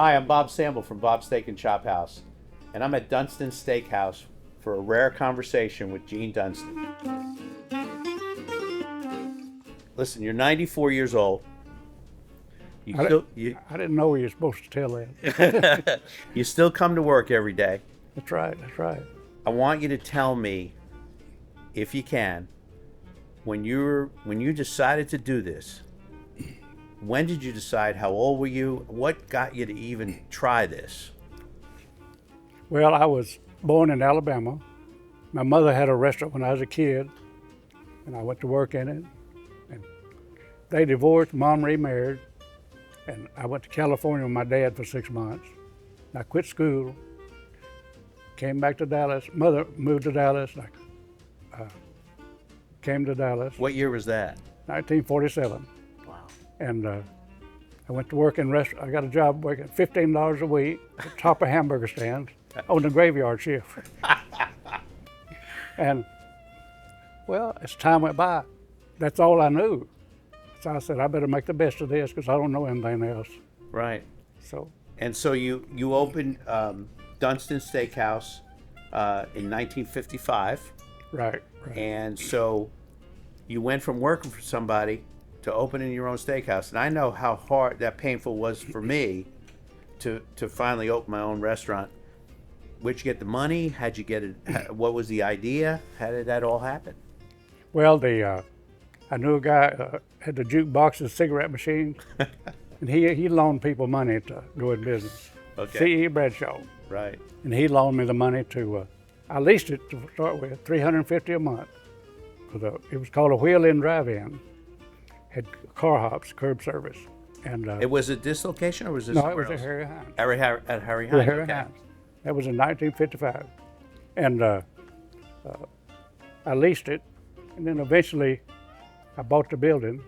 Hi, I'm Bob Sambol from Bob's Steak and Chop House, and I'm at Dunston Steakhouse for a rare conversation with Gene Dunston. Listen, you're 94 years old. You I, still I didn't know you were supposed to tell that. you still come to work every day. That's right, that's right. I want you to tell me, if you can, when you decided to do this. When did you decide? How old were you? What got you to even try this? Well, I was born in Alabama. My mother had a restaurant when I was a kid, and I went to work in it. And they divorced, Mom remarried, and I went to California with my dad for 6 months. And I quit school, came back to Dallas. Mother moved to Dallas. I came to Dallas. What year was that? 1947. Wow. And I went to work in restaurant. I got a job working $15 a week at the top of hamburger stands on the graveyard shift. And well, as time went by, that's all I knew. So I said, I better make the best of this because I don't know anything else. Right. So. And so you opened Dunston Steakhouse in 1955. Right. And so you went from working for somebody to opening your own steakhouse. And I know how hard that painful was for me to finally open my own restaurant. Where'd you get the money? How'd you get it? What was the idea? How did that all happen? Well, I knew a guy had the jukebox and cigarette machine, and he loaned people money to go in business. Okay. C.E. Bradshaw. Right. And he loaned me the money to, I leased it to start with, $350 a month. It was called a wheel-in drive-in. Had car hops, curb service. And It was a dislocation, or was this no, it somewhere was else? at Harry Hines. At Harry At Hines. Harry Okay. Hines. That was in 1955. And I leased it, and then eventually I bought the building.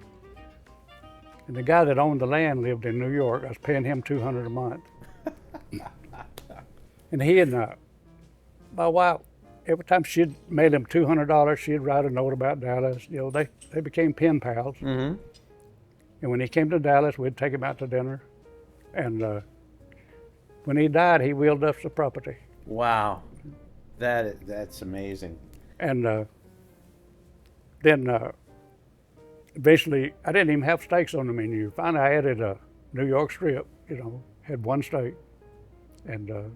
And the guy that owned the land lived in New York. I was paying him $200 a month. And he and my wife, every time she'd mail him $200, she'd write a note about Dallas. You know, they became pen pals. Mm-hmm. And when he came to Dallas, we'd take him out to dinner. And when he died, he willed us the property. Wow. That's amazing. And then eventually, I didn't even have steaks on the menu. Finally, I added a New York strip, had one steak. And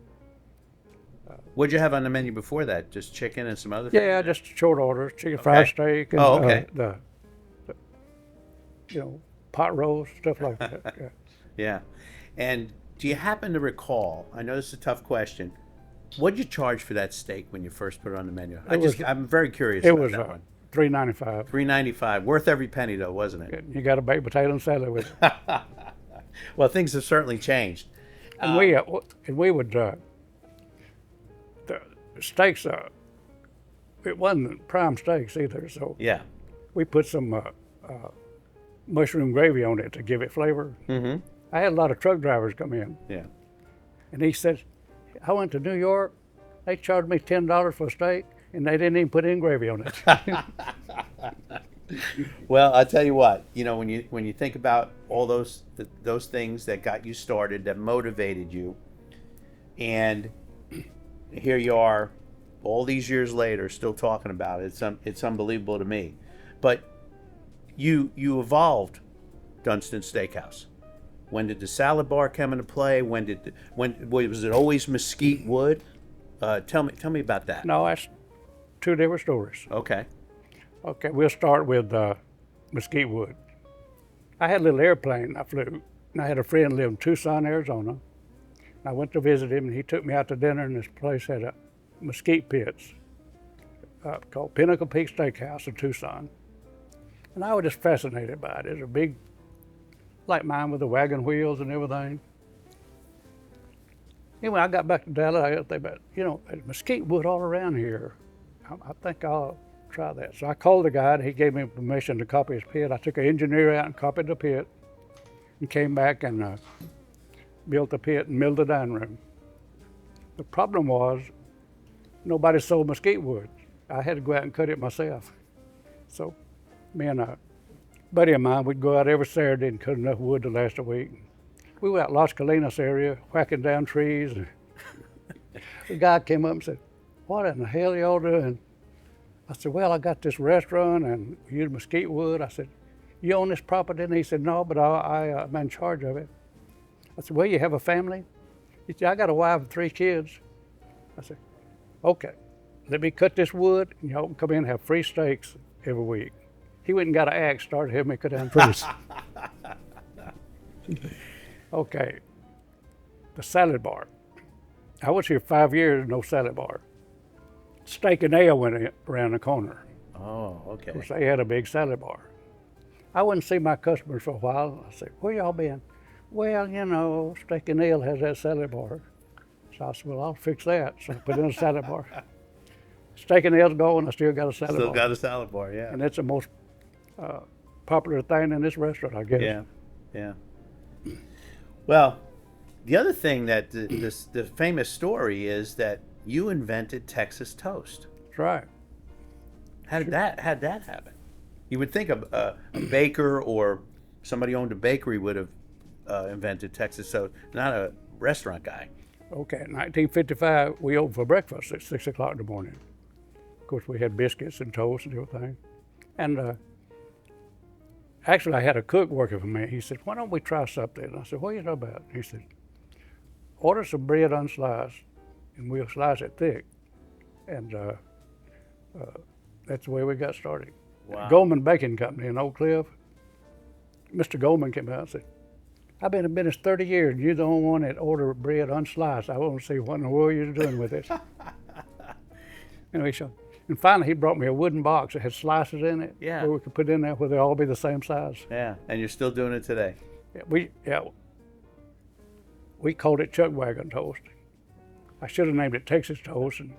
What'd you have on the menu before that? Just chicken and some other things? yeah, just short orders, chicken fried steak, and Oh, okay. the pot roast, stuff like that. Yeah. Yeah. And do you happen to recall, I know this is a tough question, what'd you charge for that steak when you first put it on the menu? I'm very curious It about was that one. $3.95. $3.95. Worth every penny, though, wasn't it? You got a baked potato and salad with it. Well, things have certainly changed. And we would the steaks. It wasn't prime steaks either, so Yeah. we put some mushroom gravy on it to give it flavor. Mm-hmm. I had a lot of truck drivers come in, Yeah. and he said, "I went to New York. They charged me $10 for a steak, and they didn't even put in gravy on it." Well, I'll tell you what, when you think about all those things that got you started, that motivated you, and here you are all these years later still talking about it. It's unbelievable to me. But you evolved Dunston Steakhouse. When did the salad bar come into play? When was it always mesquite wood? Tell me about that. No, that's two different stories. Okay. Okay, we'll start with mesquite wood. I had a little airplane I flew, and I had a friend live in Tucson, Arizona. And I went to visit him, and he took me out to dinner, and this place had a mesquite pits called Pinnacle Peak Steakhouse in Tucson. And I was just fascinated by it. It was a big, like mine with the wagon wheels and everything. Anyway, I got back to Dallas, I got to think about, there's mesquite wood all around here. I think I'll try that. So I called the guy, and he gave me permission to copy his pit. I took an engineer out and copied the pit, and came back and built the pit and milled the dining room. The problem was nobody sold mesquite wood. I had to go out and cut it myself. So me and a buddy of mine, we'd go out every Saturday and cut enough wood to last a week. We were out Las Colinas area whacking down trees. And the guy came up and said, "What in the hell y'all doing?" I said, "Well, I got this restaurant and we use mesquite wood." I said, "You own this property?" And he said, "No, but I'm in charge of it." I said, "Well, you have a family?" He said, "I got a wife and 3 kids." I said, "Okay, let me cut this wood and y'all can come in and have free steaks every week." He went and got an axe, started helping me cut down trees. Okay, the salad bar. I was here 5 years, no salad bar. Steak and Ale went in, around the corner. Oh, okay. Of course, they had a big salad bar. I wouldn't see my customers for a while. I said, "Where y'all been?" "Well, you know, Steak and Ale has that salad bar." So I said, "Well, I'll fix that." So I put in a salad bar. Steak and Ale's going, I still got a salad Still bar. got a salad bar, yeah. And it's the most popular thing in this restaurant, I guess. Yeah, yeah. Well, the other thing that the famous story is that you invented Texas toast. That's right. How'd that happen? You would think a baker or somebody owned a bakery would have invented Texas toast, not a restaurant guy. Okay, in 1955, we opened for breakfast at 6 o'clock in the morning. Of course, we had biscuits and toast and everything. And actually, I had a cook working for me. He said, "Why don't we try something?" And I said, "What are you talking about?" He said, "Order some bread unsliced, and we'll slice it thick." And that's the way we got started. Wow. Goldman Baking Company in Oak Cliff. Mr. Goldman came out and said, "I've been in business 30 years, and you're the only one that ordered bread unsliced. I want to see what in the world you're doing with it." Anyway, and finally he brought me a wooden box that had slices in it. Yeah. Where we could put in there where they all be the same size. Yeah, and you're still doing it today. We called it chuck wagon toast. I should have named it Texas toast, and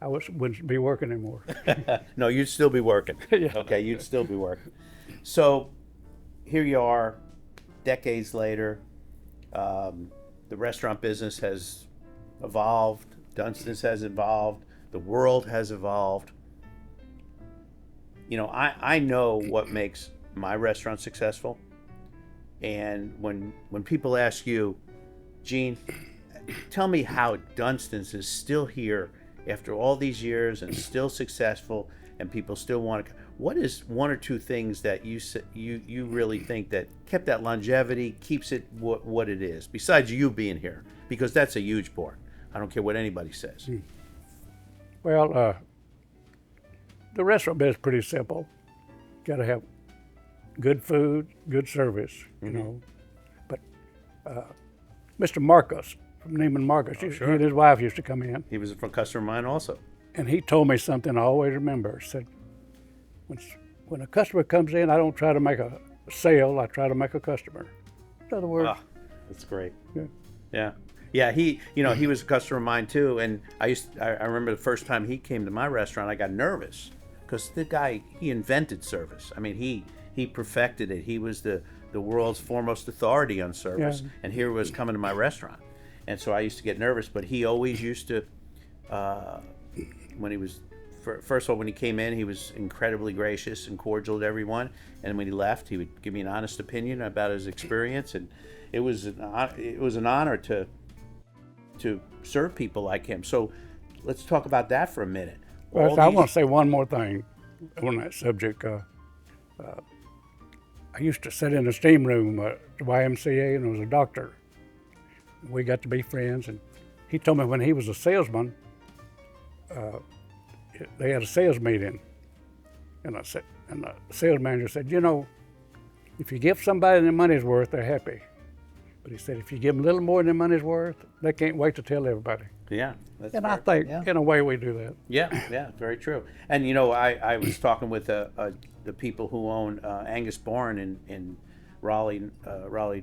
I wouldn't be working anymore. No, you'd still be working. Yeah. Okay, you'd still be working. So here you are, decades later. The restaurant business has evolved. Dunston's has evolved. The world has evolved. You know, I know what makes my restaurant successful. And when people ask you, "Gene, tell me how Dunston's is still here after all these years and still successful and people still want to," what is 1 or 2 things that you really think that kept that longevity, keeps it what it is, besides you being here? Because that's a huge part. I don't care what anybody says. Well, the restaurant business is pretty simple. Got to have good food, good service, you know. But Mr. Marcus from Neiman Marcus, he and his wife used to come in, He was a customer of mine also. and he told me something I always remember. He said, when a customer comes in, I don't try to make a sale, I try to make a customer. In other words, That's great. Yeah. Yeah, he was a customer of mine too, and I remember the first time he came to my restaurant, I got nervous because the guy, he invented service. I mean, he perfected it. He was the world's foremost authority on service, and here he was coming to my restaurant, and so I used to get nervous. But he always used to, when he was first of all, when he came in, he was incredibly gracious and cordial to everyone, and when he left, he would give me an honest opinion about his experience, and it was an honor to serve people like him. So let's talk about that for a minute. Well, I want to say one more thing on that subject. I used to sit in the steam room at the YMCA, and there was a doctor. We got to be friends, and he told me when he was a salesman, they had a sales meeting, and the sales manager said, "You know, if you give somebody their money's worth, they're happy. But he said, if you give them a little more than their money's worth, they can't wait to tell everybody." Yeah, that's And fair. I think, Yeah. in a way, we do that. Yeah, very true. And you know, I was talking with the people who own Angus Barn in Raleigh,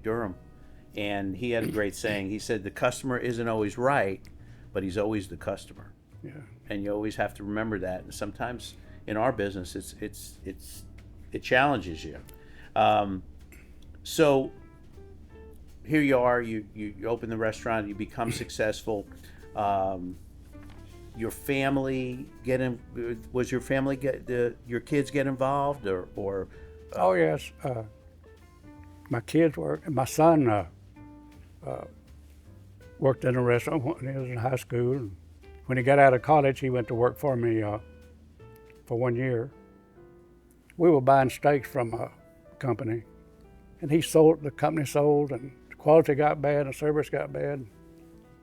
Durham, and he had a great saying. He said, "The customer isn't always right, but he's always the customer." Yeah. And you always have to remember that. And sometimes in our business, it challenges you. So here you are. You open the restaurant. You become successful. Your family was your family your kids get involved or Oh yes, my kids were. And my son worked in a restaurant when he was in high school. And when he got out of college, he went to work for me for 1 year. We were buying steaks from a company, and the company sold, and the quality got bad, and service got bad.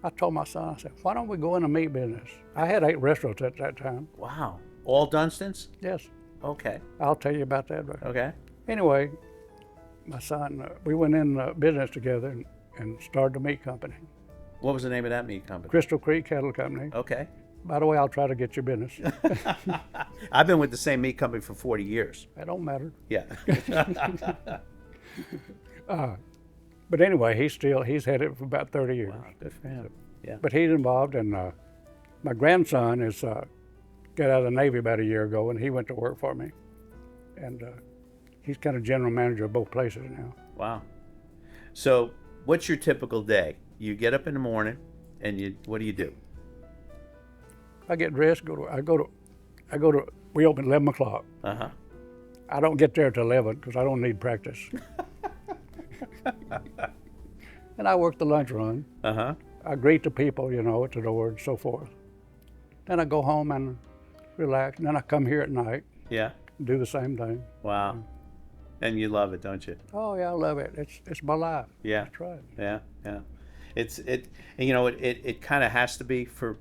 I told my son, I said, why don't we go in the meat business? I had 8 restaurants at that time. Wow. All Dunstons? Yes, Okay. I'll tell you about that. Okay. Anyway, my son, we went in business together and started a meat company, What was the name of that meat company? Crystal Creek Cattle Company. Okay. By the way, I'll try to get your business. I've been with the same meat company for 40 years. That don't matter. Yeah. But anyway, he's had it for about 30 years. Wow, good for him. Yeah. But he's involved, and my grandson got out of the Navy about a year ago, and he went to work for me. And he's kind of general manager of both places now. Wow. So, what's your typical day? You get up in the morning, and what do you do? I get dressed, we open at 11 o'clock. Uh-huh. I don't get there till 11 because I don't need practice. And I work the lunch run. Uh-huh. I greet the people, at the door and so forth. Then I go home and relax. And then I come here at night, Yeah. do the same thing. Wow. And you love it, don't you? Oh yeah, I love it. It's my life. Yeah. That's right. Yeah. Yeah. It kind of has to be for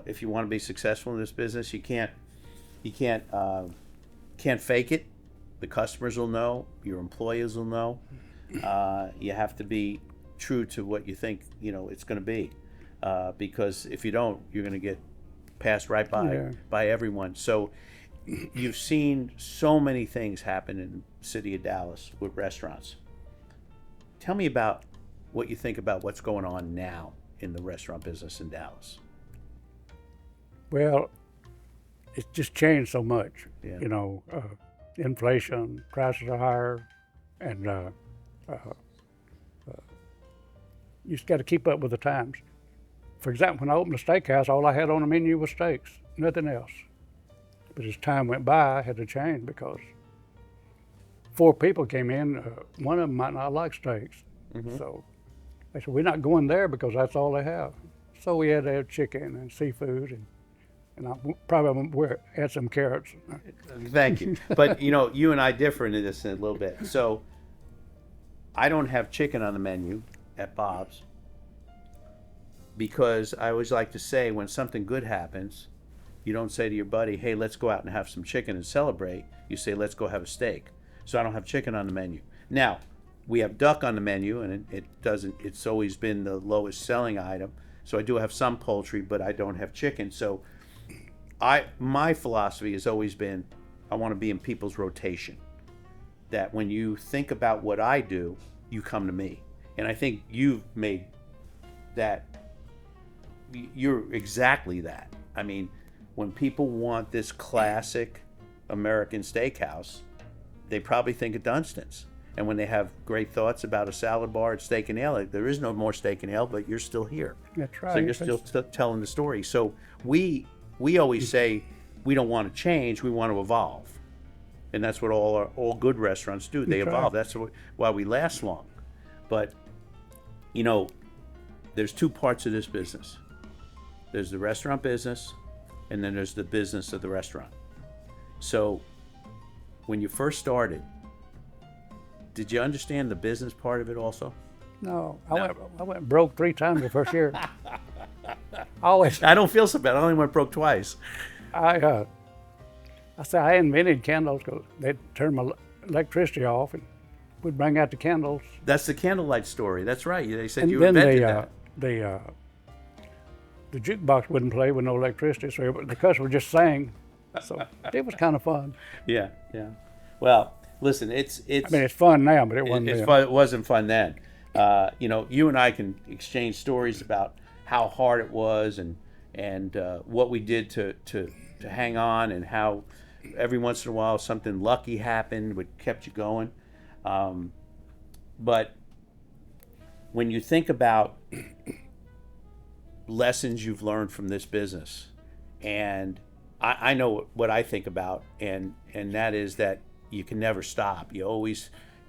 if you want to be successful in this business. You can't fake it. The customers will know. Your employees will know. You have to be true to what you think it's going to be, because if you don't, you're going to get passed right by everyone. So you've seen so many things happen in the city of Dallas with restaurants. Tell me about what you think about what's going on now in the restaurant business in Dallas. Well, it's just changed so much. Yeah. Inflation, prices are higher, and you just got to keep up with the times. For example, when I opened the steakhouse, all I had on the menu was steaks, nothing else. But as time went by, I had to change because 4 people came in. One of them might not like steaks. Mm-hmm. So they said, we're not going there because that's all they have. So we had to have chicken and seafood, and I probably add some carrots. Thank you. But you and I differ in this in a little bit. So I don't have chicken on the menu at Bob's because I always like to say when something good happens, you don't say to your buddy, hey, let's go out and have some chicken and celebrate. You say, let's go have a steak. So I don't have chicken on the menu. Now, we have duck on the menu, and it's always been the lowest selling item. So I do have some poultry, but I don't have chicken. So my philosophy has always been, I want to be in people's rotation. That when you think about what I do, you come to me. And I think you've made that, you're exactly that. I mean, when people want this classic American steakhouse, they probably think of Dunston's. And when they have great thoughts about a salad bar at Steak and Ale, there is no more Steak and Ale, but you're still here. That's right. So you're still telling the story. So we always say we don't want to change, we want to evolve. And that's what all good restaurants do. They evolve. That's why we last long. But, there's 2 parts of this business. There's the restaurant business, and then there's the business of the restaurant. So when you first started, did you understand the business part of it also? No, I went broke 3 times the first year. I don't feel so bad. I only went broke twice. I said I invented candles because they'd turn my electricity off and we'd bring out the candles. That's the candlelight story. That's right. They said And you then invented that. The jukebox wouldn't play with no electricity, so the customer just sang. So it was kind of fun. Yeah. Well, listen, it's. I mean, it's fun now, but it wasn't. It wasn't fun then. You and I can exchange stories about how hard it was and what we did to hang on, and how every once in a while something lucky happened, what kept you going. But when you think about lessons you've learned from this business, and I know what I think about, and that is that you can never stop. You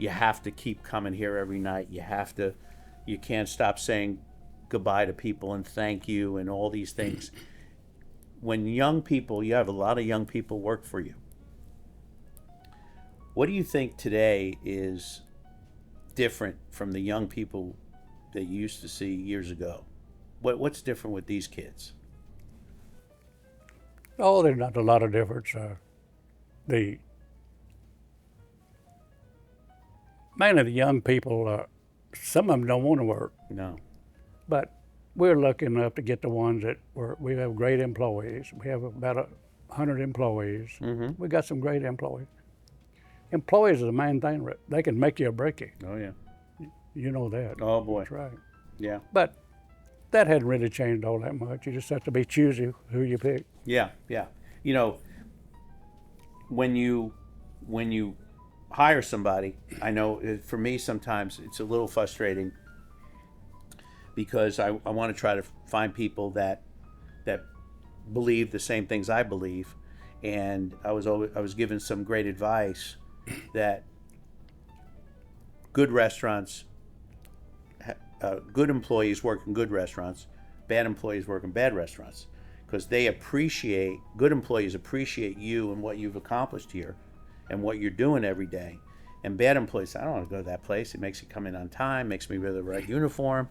have to keep coming here every night. You have to You can't stop saying goodbye to people and thank you and all these things. When young people, you have a lot of young people work for you. What do you think today is different from the young people that you used to see years ago? What's different with these kids? Oh, there's not a lot of difference. Mainly the young people, some of them don't want to work, No. but we're lucky enough to get the ones that work. We have great employees. We have about 100 employees. Mm-hmm. We got some great employees. Employees are the main thing. They can make you or break you. Oh yeah. You know that. Oh boy. That's right. Yeah. But that hadn't really changed all that much. You just have to be choosy who you pick. Yeah. Yeah. You know, when you hire somebody, I know for me sometimes it's a little frustrating because I want to try to find people that believe the same things I believe, and I was given some great advice that good restaurants, good employees work in good restaurants, bad employees work in bad restaurants, because good employees appreciate you and what you've accomplished here and what you're doing every day. And bad employees, I don't want to go to that place. It makes you come in on time, makes me wear the right uniform.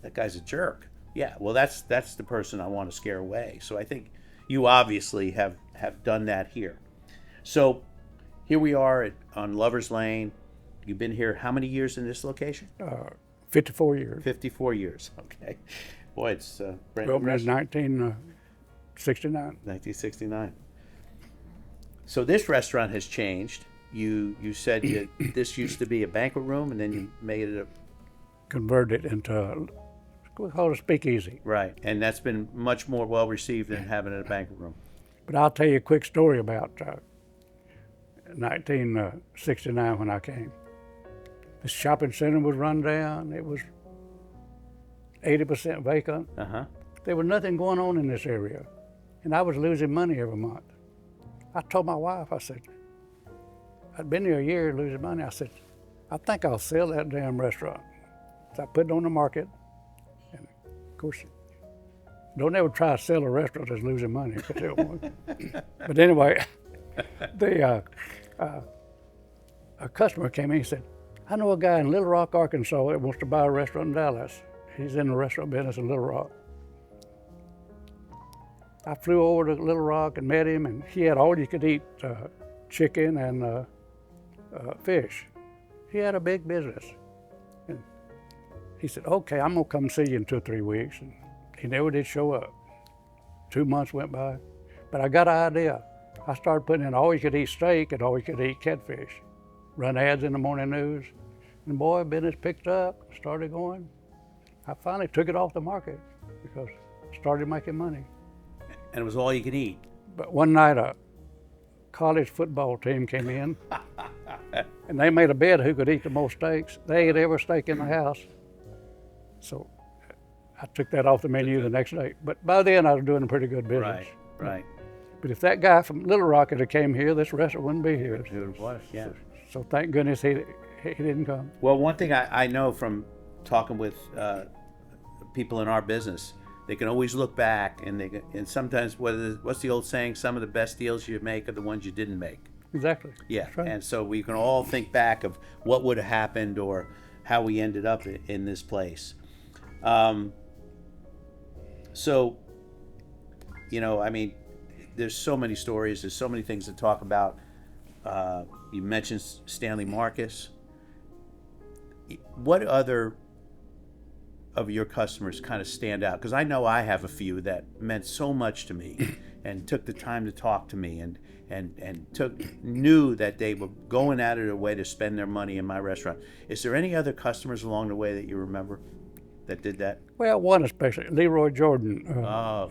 That guy's a jerk. Yeah, well, that's the person I want to scare away. So I think you obviously have done that here. So here we are on Lover's Lane. You've been here how many years in this location? 54 years. 54 years. Okay. Boy, it's brand new Opened in restaurant. 1969. 1969. So this restaurant has changed. You said this used to be a banquet room, and then you made it Converted into, we call it a speakeasy. right, and that's been much more well received than having it a banquet room. But I'll tell you a quick story about 1969 when I came. The shopping center was run down. It was 80% vacant. Uh-huh. There was nothing going on in this area, and I was losing money every month. I told my wife, I said, I'd been here a year losing money. I said, I think I'll sell that damn restaurant. So I put it on the market, and of course, don't ever try to sell a restaurant that's losing money. But anyway, a customer came in and said, I know a guy in Little Rock, Arkansas that wants to buy a restaurant in Dallas. He's in the restaurant business in Little Rock. I flew over to Little Rock and met him, and he had all you could eat chicken and fish. He had a big business. And he said, okay, I'm gonna come see you in 2 or 3 weeks. And he never did show up. 2 months went by, but I got an idea. I started putting in all you could eat steak and all you could eat catfish. Run ads in the morning news, and boy, business picked up, started going. I finally took it off the market because I started making money. And it was all you could eat. But one night a college football team came in and they made a bet who could eat the most steaks. They ate every steak in the house. So I took that off the menu the next day. But by then I was doing a pretty good business. Right. But if that guy from Little Rock had came here, this restaurant wouldn't be here. It was, yeah. So thank goodness he didn't come. Well, one thing I know from talking with people in our business, they can always look back, and sometimes what's the old saying? Some of the best deals you make are the ones you didn't make. Exactly. Yeah, That's right. and so we can all think back of what would have happened or how we ended up in this place. So, I mean, there's so many stories. There's so many things to talk about. You mentioned Stanley Marcus. What other of your customers kind of stand out? Because I know I have a few that meant so much to me and took the time to talk to me and knew that they were going out of their way to spend their money in my restaurant. Is there any other customers along the way that you remember that did that? Well, one especially, Leroy Jordan.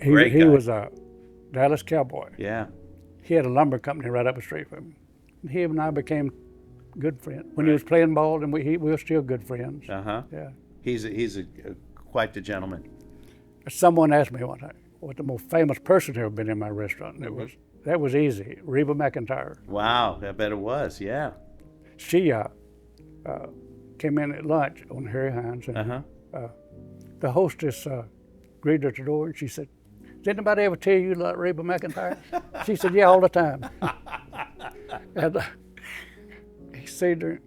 Great guy. He was a Dallas Cowboy. Yeah. He had a lumber company right up the street from him. And he and I became good friends. When he was playing ball, and we were still good friends. Uh-huh. Yeah. He's quite the gentleman. Someone asked me one time what the most famous person who ever been in my restaurant, and that was easy, Reba McEntire. Wow, I bet it was, yeah. She came in at lunch on Harry Hines, and The hostess greeted her at the door, and she said, "Did anybody ever tell you like Reba McEntire?" She said, "Yeah, all the time." And he seen her,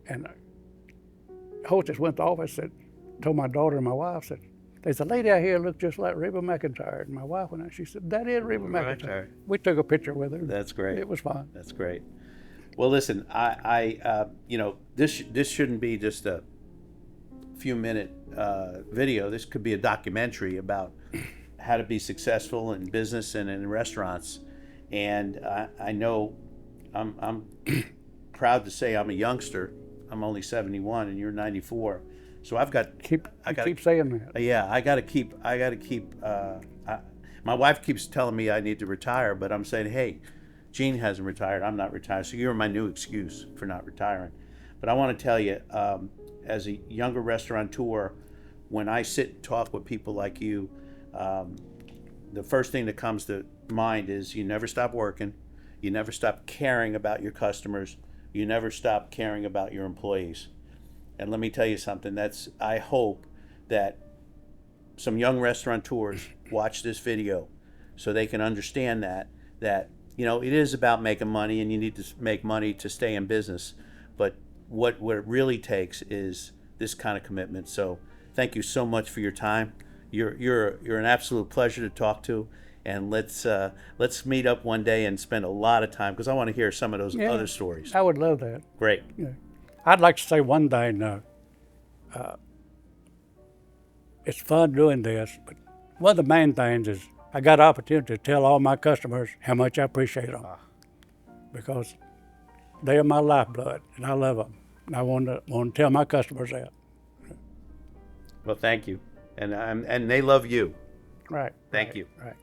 and the hostess went to the office, told my daughter and my wife, said, "There's a lady out here look just like Reba McEntire." And my wife went out, she said, "That is Reba McEntire." We took a picture with her. That's great. It was fun. That's great. Well, listen, this shouldn't be just a few minute video. This could be a documentary about how to be successful in business and in restaurants. And I know I'm proud to say I'm a youngster. I'm only 71 and you're 94. So I've got Keep saying that. yeah, I got to keep my wife keeps telling me I need to retire, but I'm saying, hey, Gene hasn't retired. I'm not retired. So you're my new excuse for not retiring. But I want to tell you, as a younger restaurateur, when I sit and talk with people like you, the first thing that comes to mind is you never stop working. You never stop caring about your customers. You never stop caring about your employees. And let me tell you something, I hope that some young restaurateurs watch this video so they can understand that it is about making money, and you need to make money to stay in business. But what it really takes is this kind of commitment. So thank you so much for your time. You're an absolute pleasure to talk to, and let's meet up one day and spend a lot of time, because I want to hear some of those other stories. I would love that. Great. Yeah. I'd like to say one thing. It's fun doing this, but one of the main things is I got an opportunity to tell all my customers how much I appreciate them, because they are my lifeblood, and I love them. And I want to tell my customers that. Well, thank you, and they love you. Right. Thank you. Right.